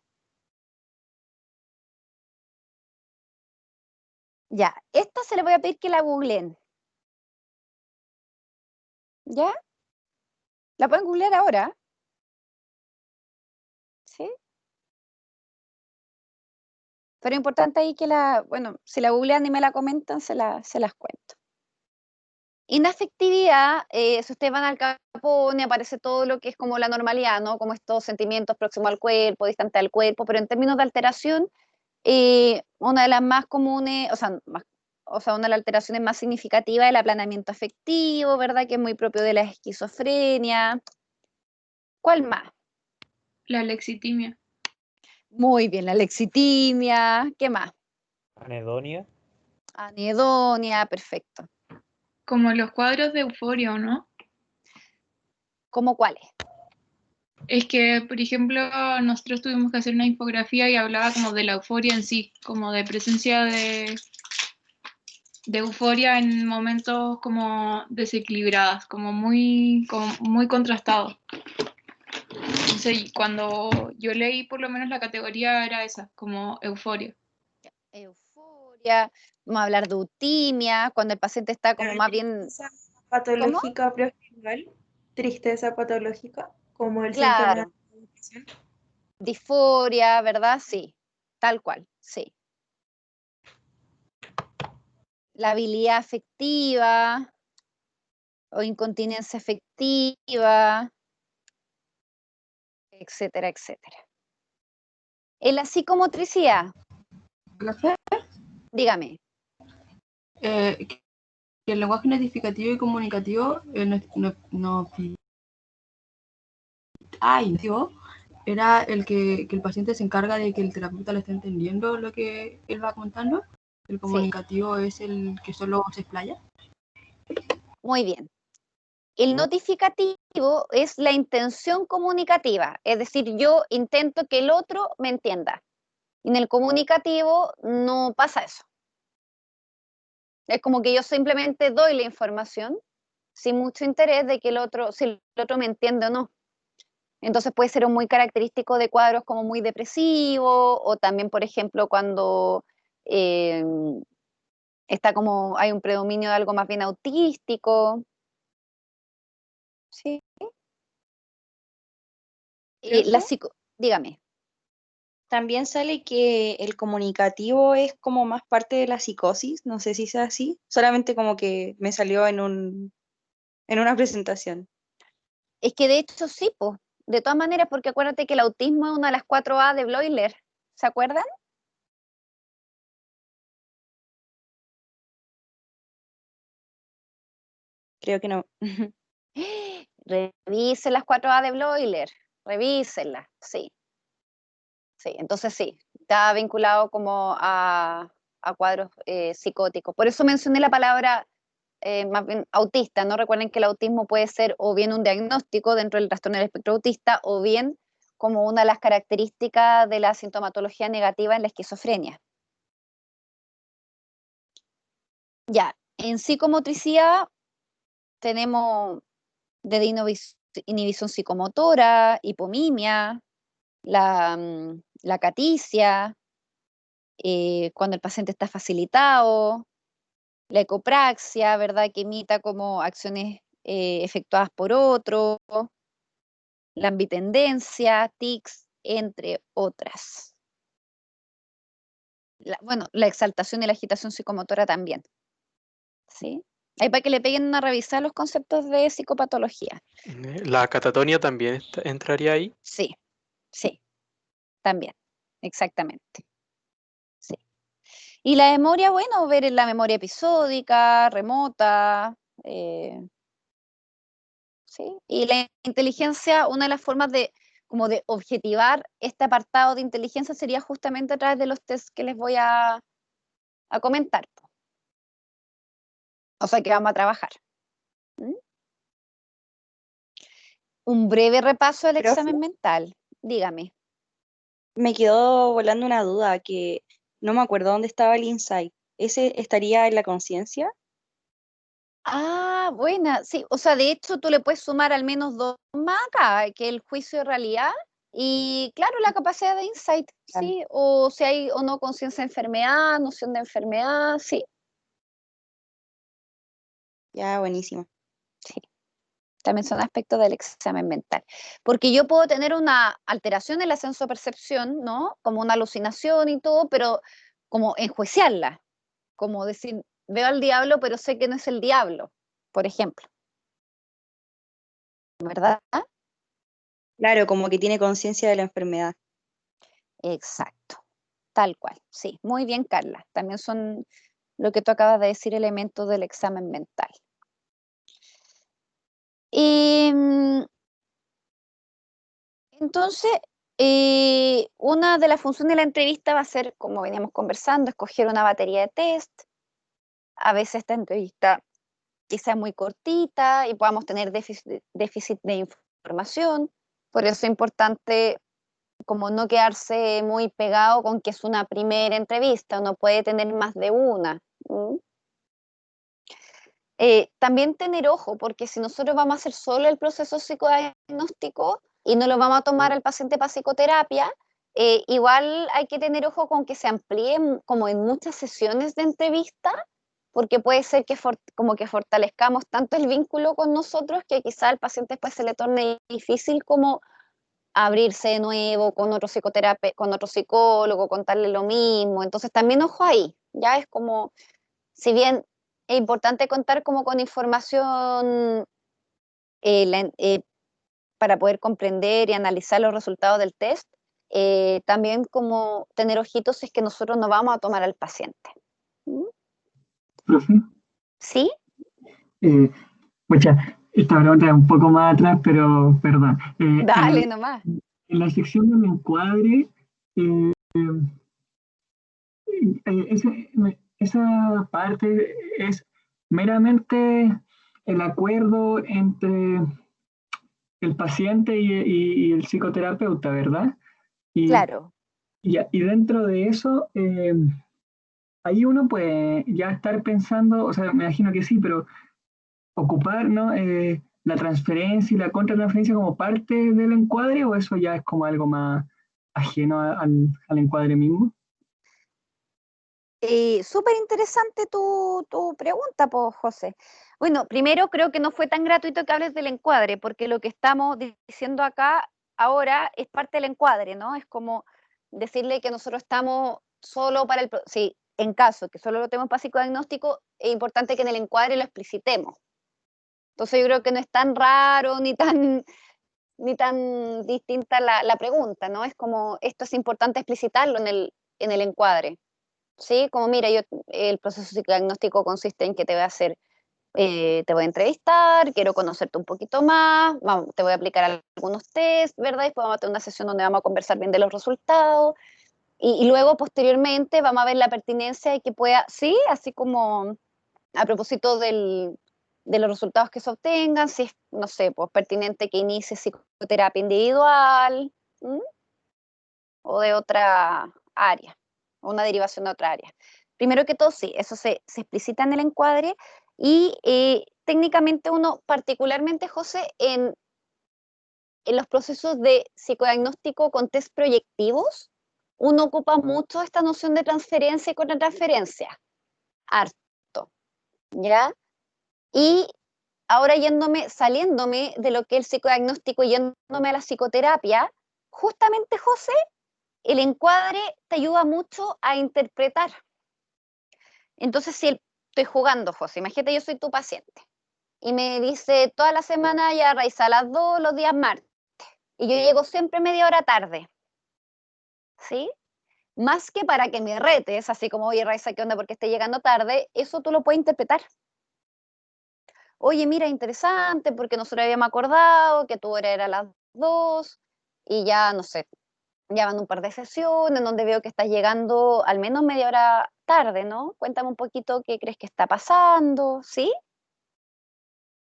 Ya, esta se le voy a pedir que la googleen. ¿Ya? ¿La pueden googlear ahora? ¿Sí? Pero importante ahí que bueno, si la googlean y me la comentan, se las cuento. Inafectividad, si ustedes van al Capone, aparece todo lo que es como la normalidad, ¿no? Como estos sentimientos próximos al cuerpo, distantes al cuerpo, pero en términos de alteración, una de las más comunes, o sea, una de las alteraciones más significativas es el aplanamiento afectivo, ¿verdad? Que es muy propio de la esquizofrenia. ¿Cuál más? La lexitimia. Muy bien, la lexitimia. ¿Qué más? Anedonia. Anedonia, perfecto. Como los cuadros de euforia, ¿o no? ¿Cómo cuáles? Es que, por ejemplo, nosotros tuvimos que hacer una infografía y hablaba como de la euforia en sí, como de presencia de euforia en momentos como desequilibradas, como muy contrastados. Entonces, cuando yo leí, por lo menos la categoría era esa, como euforia. Euforia, vamos a hablar de eutimia, cuando el paciente está como más bien... Tristeza ¿Cómo? patológica preescolar, tristeza patológica, como el síntoma Claro, de depresión. disforia, ¿verdad? Sí, tal cual, sí. La habilidad afectiva o incontinencia afectiva, etcétera, etcétera. En la psicomotricidad, Profe, dígame. que el lenguaje notificativo y comunicativo era el que el paciente se encarga de que el terapeuta le esté entendiendo lo que él va contando. El comunicativo es el que solo se explaya. Muy bien. El notificativo es la intención comunicativa, es decir, yo intento que el otro me entienda. En el comunicativo no pasa eso. Es como que yo simplemente doy la información sin mucho interés de que si el otro me entiende o no. Entonces puede ser muy característico de cuadros como muy depresivos, o también, por ejemplo, cuando hay un predominio de algo más bien autístico. ¿Sí? Dígame. También sale que el comunicativo es como más parte de la psicosis, no sé si sea así, solamente como que me salió en una presentación. Es que de hecho sí, pues, de todas maneras, porque acuérdate que el autismo es una de las 4A de Bloiler, ¿se acuerdan? Creo que no. Revisen las 4A de Bloiler, revísenlas, sí. Sí, entonces sí, está vinculado como a cuadros psicóticos. Por eso mencioné la palabra más bien autista, ¿no? Recuerden que el autismo puede ser o bien un diagnóstico dentro del trastorno del espectro autista o bien como una de las características de la sintomatología negativa en la esquizofrenia. Ya, en psicomotricidad tenemos desde inhibición psicomotora, hipomimia, la acaticia, cuando el paciente está facilitado, la ecopraxia, ¿verdad? Que imita como acciones efectuadas por otro, la ambitendencia, tics, entre otras. La exaltación y la agitación psicomotora también. ¿Sí? Ahí para que le peguen una revisada los conceptos de psicopatología. ¿La catatonia también entraría ahí? Sí, sí, también, exactamente. Sí. Y la memoria, bueno, ver en la memoria episódica, remota, ¿sí? Y la inteligencia, una de las formas de objetivar este apartado de inteligencia sería justamente a través de los tests que les voy a comentar. O sea, que vamos a trabajar. ¿Mm? Un breve repaso del examen mental. Dígame. Me quedó volando una duda que no me acuerdo dónde estaba el insight. ¿Ese estaría en la conciencia? Ah, buena, sí, o sea, de hecho tú le puedes sumar al menos 2 más acá, que el juicio de realidad y claro, la capacidad de insight, sí, o si hay o no conciencia de enfermedad, noción de enfermedad, sí. Ya, buenísimo. Sí, también son aspectos del examen mental, porque yo puedo tener una alteración en la sensopercepción, ¿no? Como una alucinación y todo, pero como enjuiciarla, como decir, veo al diablo, pero sé que no es el diablo, por ejemplo. ¿Verdad? Claro, como que tiene conciencia de la enfermedad. Exacto, tal cual. Sí, muy bien, Carla. También son lo que tú acabas de decir, elementos del examen mental. Entonces, una de las funciones de la entrevista va a ser, como veníamos conversando, escoger una batería de test. A veces esta entrevista quizá muy cortita y podamos tener déficit de información. Por eso es importante como no quedarse muy pegado con que es una primera entrevista, uno puede tener más de una. También tener ojo, porque si nosotros vamos a hacer solo el proceso psicodiagnóstico y no lo vamos a tomar al paciente para psicoterapia, igual hay que tener ojo con que se amplíe como en muchas sesiones de entrevista, porque puede ser que como que fortalezcamos tanto el vínculo con nosotros que quizá al paciente después se le torne difícil como abrirse de nuevo con otro con otro psicólogo, contarle lo mismo. Entonces también ojo ahí, ya es como, si bien es importante contar como con información para poder comprender y analizar los resultados del test, también como tener ojitos si es que nosotros no vamos a tomar al paciente. ¿Mm? Profe. ¿Sí? Pucha, esta pregunta es un poco más atrás, pero perdón. Dale nomás. En la sección del encuadre, eh, esa parte es meramente el acuerdo entre el paciente y el psicoterapeuta, ¿verdad? Y, Claro. y dentro de eso, ahí uno puede ya estar pensando, o sea, me imagino que sí, pero ocupar, ¿no? La transferencia y la contratransferencia como parte del encuadre, o eso ya es como algo más ajeno al encuadre mismo. Súper interesante tu pregunta, pues, José. Bueno, primero creo que no fue tan gratuito que hables del encuadre, porque lo que estamos diciendo acá ahora es parte del encuadre, ¿no? Es como decirle que nosotros estamos solo para el... Sí, en caso que solo lo tenemos para psicodiagnóstico, es importante que en el encuadre lo explicitemos. Entonces yo creo que no es tan raro ni tan distinta la pregunta, ¿no? Es como, esto es importante explicitarlo en el encuadre. ¿Sí? Como mira, el proceso psicodiagnóstico consiste en que te voy a hacer, te voy a entrevistar, quiero conocerte un poquito más, te voy a aplicar algunos test, ¿verdad? Después vamos a tener una sesión donde vamos a conversar bien de los resultados y luego posteriormente vamos a ver la pertinencia de que pueda, sí, así como a propósito de los resultados que se obtengan, si es, no sé, pues pertinente que inicie psicoterapia individual, ¿m? O de otra área, o una derivación de otra área. Primero que todo, sí, eso se explicita en el encuadre y técnicamente uno, particularmente, José, en los procesos de psicodiagnóstico con test proyectivos, uno ocupa mucho esta noción de transferencia y contratransferencia, harto, ¿ya? Y ahora saliéndome de lo que es el psicodiagnóstico y yéndome a la psicoterapia, justamente, José, el encuadre te ayuda mucho a interpretar. Entonces, si estoy jugando, José, imagínate, yo soy tu paciente, y me dice toda la semana ya Raiza a las 2 los días martes, y yo llego siempre media hora tarde, ¿sí? Más que para que me retes, así como, oye Raiza, ¿qué onda? Porque estoy llegando tarde, eso tú lo puedes interpretar. Oye, mira, interesante, porque nosotros habíamos acordado que tu hora era a las 2, y ya, no sé, ya van un par de sesiones en donde veo que estás llegando al menos media hora tarde, ¿no? Cuéntame un poquito qué crees que está pasando, ¿sí?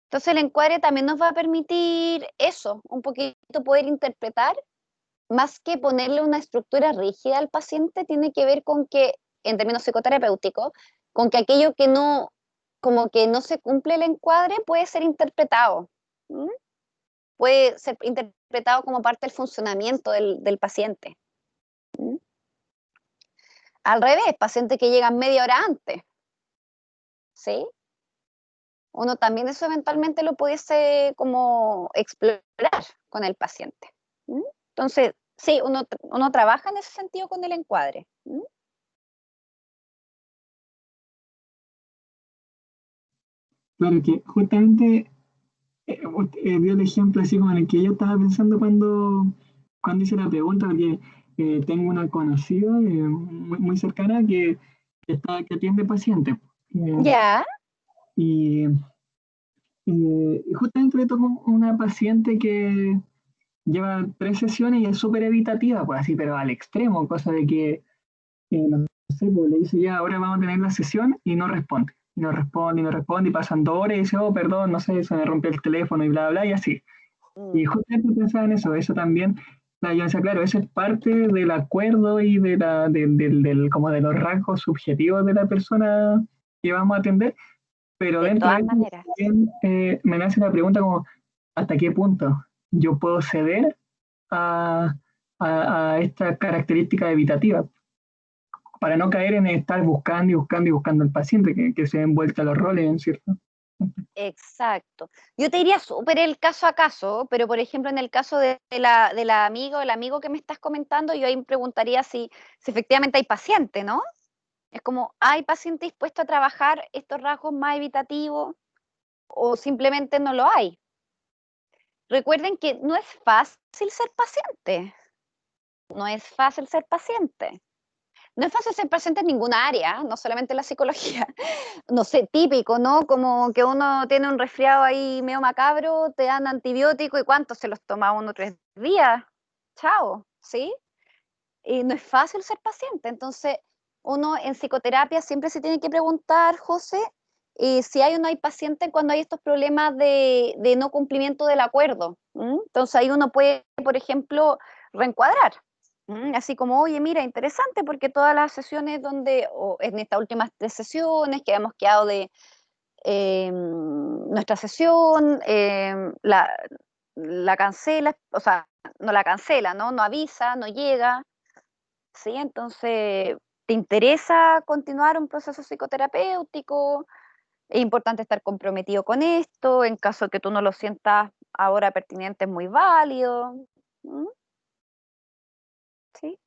Entonces el encuadre también nos va a permitir eso, un poquito poder interpretar, más que ponerle una estructura rígida al paciente, tiene que ver con que, en términos psicoterapéuticos, con que aquello que no, como que no se cumple el encuadre puede ser interpretado. ¿M? Puede ser interpretado como parte del funcionamiento del paciente. ¿M? Al revés, pacientes que llegan media hora antes, ¿sí? Uno también eso eventualmente lo pudiese como explorar con el paciente. ¿M? Entonces, sí, uno trabaja en ese sentido con el encuadre. ¿M? Claro que justamente dio el ejemplo así como en el que yo estaba pensando cuando hice la pregunta, porque tengo una conocida muy cercana que atiende pacientes. Ya. Y justamente le tocó una paciente que lleva 3 sesiones y es súper evitativa, pues así, pero al extremo, cosa de que, no sé, pues le dice ya, ahora vamos a tener la sesión y no responde. Y no responde, y no responde, y pasan 2 horas y dice, oh, perdón, no sé, se me rompió el teléfono y bla, bla, y así. Y justamente pensaba en eso también, yo decía, claro, eso es parte del acuerdo y como de los rasgos subjetivos de la persona que vamos a atender, pero De dentro de todas eso maneras. también me nace la pregunta como, ¿hasta qué punto yo puedo ceder a, a esta característica evitativa? Para no caer en estar buscando y buscando y buscando al paciente, que se den vuelta los roles, ¿cierto? Exacto. Yo te diría súper el caso a caso, pero por ejemplo en el caso de la amiga o el amigo que me estás comentando, yo ahí me preguntaría si efectivamente hay paciente, ¿no? Es como, ¿hay paciente dispuesto a trabajar estos rasgos más evitativos o simplemente no lo hay? Recuerden que no es fácil ser paciente, no es fácil ser paciente. no es fácil ser paciente en ninguna área, no solamente en la psicología. No sé, típico, ¿no? Como que uno tiene un resfriado ahí medio macabro, te dan antibiótico y ¿cuánto se los toma uno? 3 días. Chao, ¿sí? Y no es fácil ser paciente. Entonces, uno en psicoterapia siempre se tiene que preguntar, José, si hay o no hay paciente cuando hay estos problemas de no cumplimiento del acuerdo. Entonces, ahí uno puede, por ejemplo, reencuadrar. Así como, oye, mira, interesante porque todas las sesiones donde, o en estas últimas 3 sesiones que hemos quedado de nuestra sesión, la cancela, o sea, no la cancela, ¿no? No avisa, no llega, ¿sí? Entonces, ¿te interesa continuar un proceso psicoterapéutico? Es importante estar comprometido con esto, en caso de que tú no lo sientas ahora pertinente, es muy válido. ¿Mm? ¿Sí?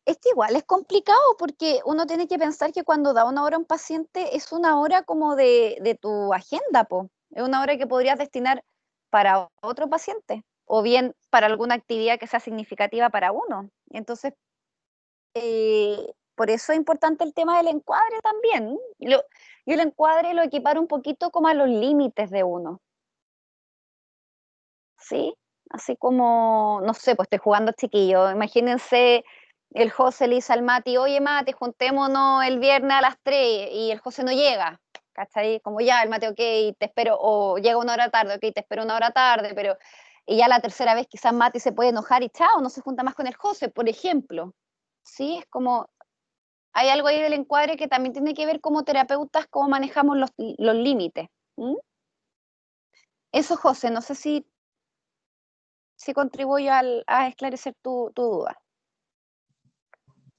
Es que igual es complicado porque uno tiene que pensar que cuando da una hora a un paciente es una hora como de tu agenda, po. Es una hora que podrías destinar para otro paciente o bien para alguna actividad que sea significativa para uno. Entonces, por eso es importante el tema del encuadre también. Yo el encuadre lo equiparo un poquito como a los límites de uno, ¿sí? Así como, no sé, pues estoy jugando chiquillo. Imagínense el José le dice al Mati, oye Mati, juntémonos el viernes a las 3 y el José no llega. ¿Cachai? Como ya, el Mati, ok, te espero, o llega una hora tarde, ok, te espero una hora tarde, pero. Y ya la tercera vez quizás Mati se puede enojar y chao, no se junta más con el José, por ejemplo. Sí, es como, hay algo ahí del encuadre que también tiene que ver como terapeutas, cómo manejamos los límites. ¿Mm? Eso, José, no sé si contribuyo a esclarecer tu duda.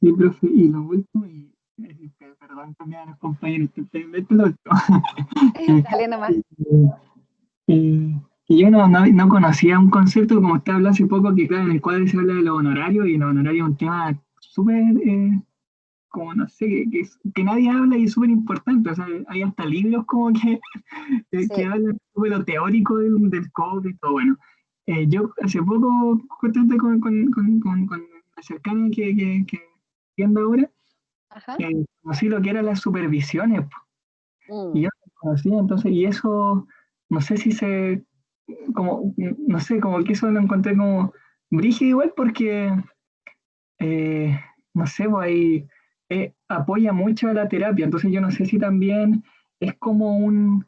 Sí, profe, y lo último, perdón también a los compañeros, que te meto lo último. Dale nomás. Que yo no conocía un concepto, como usted habló hace poco, que claro, en el cuadro se habla de los honorarios, y los honorarios es un tema súper, como no sé, que nadie habla y es súper importante. O sea, hay hasta libros como que Sí. hablan sobre lo teórico del COVID y todo. Bueno, yo hace poco, justamente con la cercana que anda ahora, Ajá. conocí lo que eran las supervisiones, po. Y Mm. yo no conocía, entonces, y eso, no sé si como, no sé, como que eso lo encontré como brígido igual porque, no sé, pues ahí apoya mucho a la terapia, entonces yo no sé si también es como un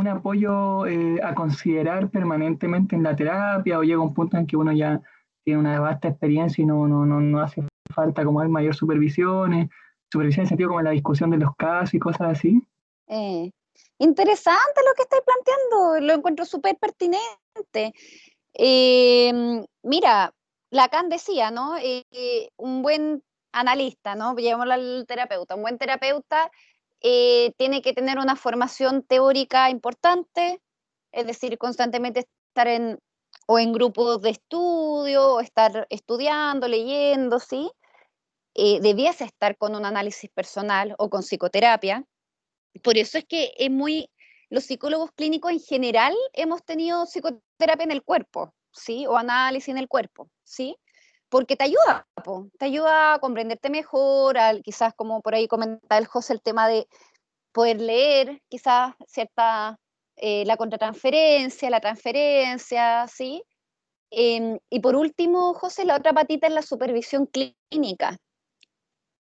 apoyo a considerar permanentemente en la terapia o llega un punto en que uno ya tiene una vasta experiencia y no hace falta como hay mayor supervisión en el sentido como la discusión de los casos y cosas así. Eh, Interesante lo que estáis planteando, lo encuentro súper pertinente. Mira, Lacan decía, ¿no? Un buen analista, ¿no? Llevémoslo al terapeuta. Un buen terapeuta tiene que tener una formación teórica importante, es decir, constantemente estar o en grupos de estudio, o estar estudiando, leyendo, ¿sí? Debiese estar con un análisis personal o con psicoterapia. Por eso es que los psicólogos clínicos en general hemos tenido psicoterapia en el cuerpo, ¿sí? O análisis en el cuerpo, ¿sí? Porque te ayuda, po, te ayuda a comprenderte mejor, quizás como por ahí comentaba el José, el tema de poder leer, quizás la contratransferencia, la transferencia, ¿sí? Y por último, José, la otra patita es la supervisión clínica.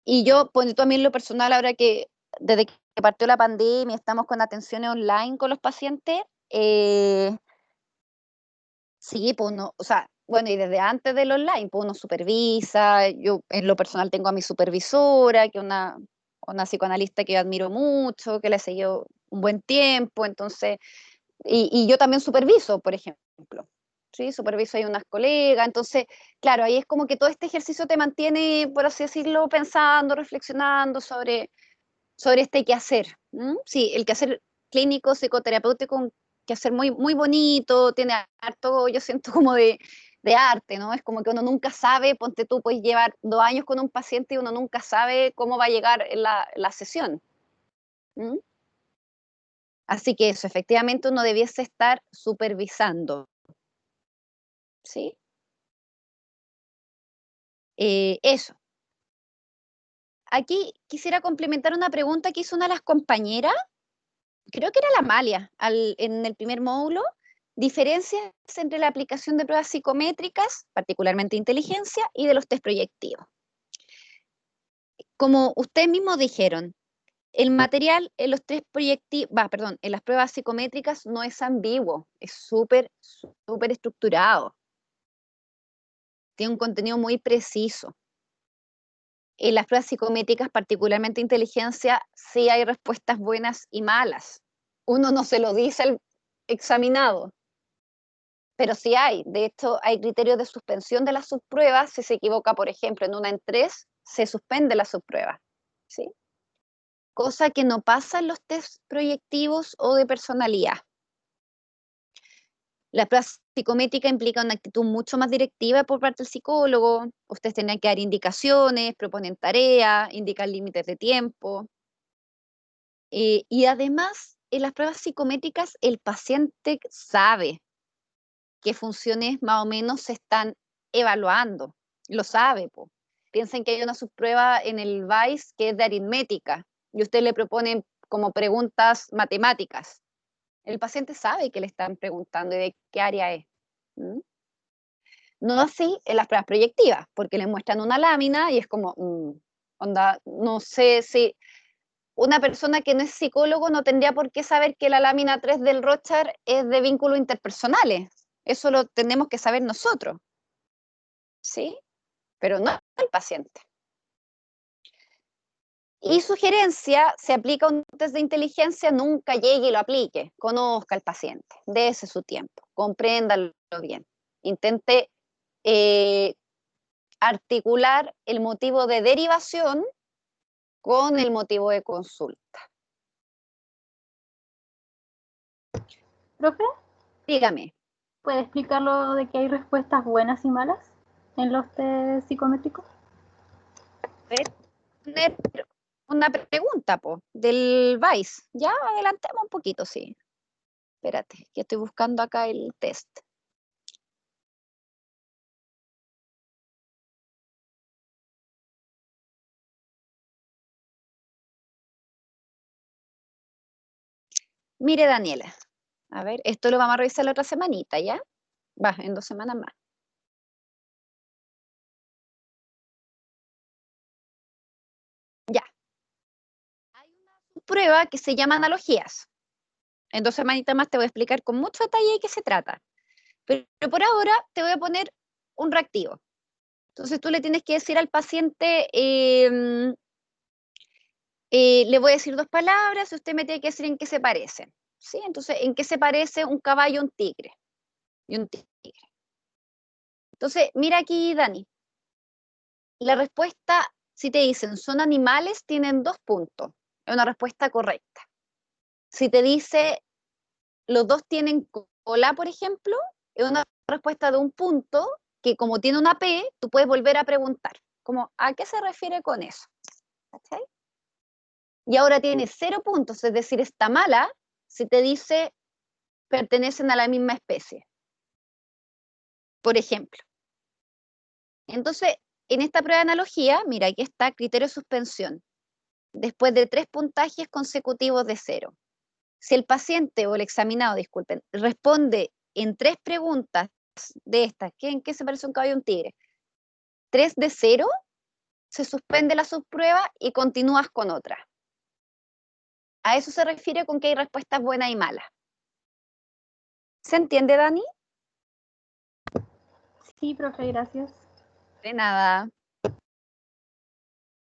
Y yo, pues también lo personal, ahora que desde que partió la pandemia estamos con atenciones online con los pacientes, sí, pues uno, o sea, bueno, y desde antes del online, pues uno supervisa, yo en lo personal tengo a mi supervisora, que es una psicoanalista que yo admiro mucho, que la he seguido un buen tiempo, entonces, y yo también superviso, por ejemplo. Sí, superviso ahí unas colegas, entonces, claro, ahí es como que todo este ejercicio te mantiene, por así decirlo, pensando, reflexionando sobre este quehacer. Sí, el quehacer clínico, psicoterapéutico, un quehacer muy, muy bonito, tiene harto, yo siento como de arte, ¿no? Es como que uno nunca sabe, ponte tú, puedes llevar 2 años con un paciente y uno nunca sabe cómo va a llegar la sesión. ¿Mm? Así que eso, efectivamente uno debiese estar supervisando, ¿sí? Eso. Aquí quisiera complementar una pregunta que hizo una de las compañeras, creo que era la Amalia, en el primer módulo, diferencias entre la aplicación de pruebas psicométricas, particularmente inteligencia, y de los test proyectivos. Como ustedes mismos dijeron, el material en los test proyectivos, en las pruebas psicométricas no es ambiguo, es súper estructurado. Tiene un contenido muy preciso. En las pruebas psicométricas, particularmente inteligencia, sí hay respuestas buenas y malas. Uno no se lo dice al examinado, pero sí hay. De hecho, hay criterios de suspensión de las subpruebas. Si se equivoca, por ejemplo, en una en 3, se suspende la subprueba, ¿sí? Cosa que no pasa en los test proyectivos o de personalidad. La prueba psicométrica implica una actitud mucho más directiva por parte del psicólogo. Ustedes tendrán que dar indicaciones, proponen tareas, indicar límites de tiempo. Y además, en las pruebas psicométricas, el paciente sabe qué funciones más o menos se están evaluando. Lo sabe, po. Piensen que hay una subprueba en el VAIS que es de aritmética y usted le proponen como preguntas matemáticas. El paciente sabe que le están preguntando y de qué área es. ¿Mm? No así en las pruebas proyectivas, porque le muestran una lámina y es como, onda, no sé si una persona que no es psicólogo no tendría por qué saber que la lámina 3 del Rorschach es de vínculos interpersonales. Eso lo tenemos que saber nosotros, ¿sí? Pero no el paciente. Y sugerencia, se aplica un test de inteligencia, nunca llegue y lo aplique. Conozca al paciente, dése su tiempo, compréndalo bien. Intente articular el motivo de derivación con el motivo de consulta. ¿Profe? Dígame. ¿Puede explicarlo de que hay respuestas buenas y malas en los test psicométricos? Una pregunta, del VAIS. Ya adelantemos un poquito, sí. Espérate, que estoy buscando acá el test. Mire, Daniela, a ver, esto lo vamos a revisar la otra semanita, ¿ya? Va, en 2 semanas más. Ya. Hay una prueba que se llama analogías. En 2 semanitas más te voy a explicar con mucho detalle de qué se trata. Pero por ahora te voy a poner un reactivo. Entonces tú le tienes que decir al paciente, le voy a decir 2 palabras y usted me tiene que decir en qué se parecen. ¿Sí? Entonces, ¿en qué se parece un caballo a un tigre? Y un tigre. Entonces, mira aquí, Dani. La respuesta, si te dicen son animales, tienen 2 puntos. Es una respuesta correcta. Si te dice los 2 tienen cola, por ejemplo, es una respuesta de 1 punto que como tiene una P, tú puedes volver a preguntar. Como, ¿a qué se refiere con eso? ¿Okay? Y ahora tiene 0 puntos, es decir, está mala si te dice pertenecen a la misma especie. Por ejemplo. Entonces, en esta prueba de analogía, mira, aquí está criterio de suspensión. Después de 3 puntajes consecutivos de 0. Si el paciente o el examinado, disculpen, responde en 3 preguntas de estas, ¿en qué se parece un caballo a un tigre? 3 de 0, se suspende la subprueba y continúas con otra. A eso se refiere con que hay respuestas buenas y malas. ¿Se entiende, Dani? Sí, profe, gracias. De nada.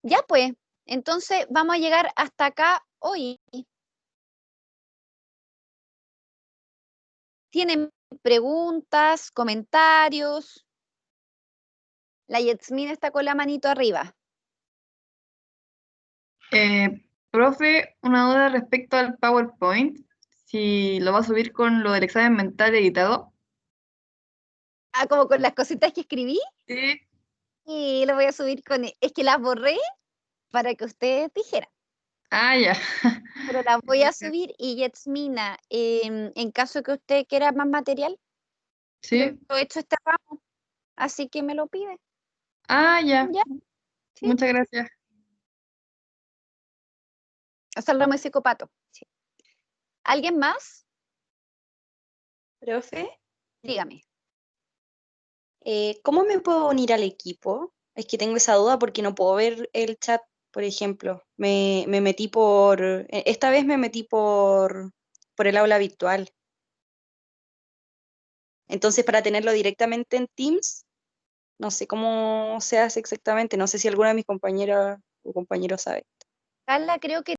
Ya pues, entonces vamos a llegar hasta acá hoy. ¿Tienen preguntas, comentarios? La Yasmina está con la manito arriba. Profe, una duda respecto al PowerPoint, si lo va a subir con lo del examen mental editado. Ah, como con las cositas que escribí. Sí. Y lo voy a subir con... Es que las borré para que ustedes dijeran. Ah, ya. Pero las voy a subir y Yasmina, en caso que usted quiera más material, Sí. yo he hecho este ramo, así que me lo pide. Ah, ya. ¿Ya? Sí. Muchas gracias. Hasta el ramo de psicopato. Sí. ¿Alguien más? Profe, Dígame. ¿cómo me puedo unir al equipo? Es que tengo esa duda porque no puedo ver el chat, por ejemplo. Me metí esta vez me metí por el aula virtual. Entonces, para tenerlo directamente en Teams, no sé cómo se hace exactamente. No sé si alguna de mis compañeras o compañeros sabe. Carla, creo que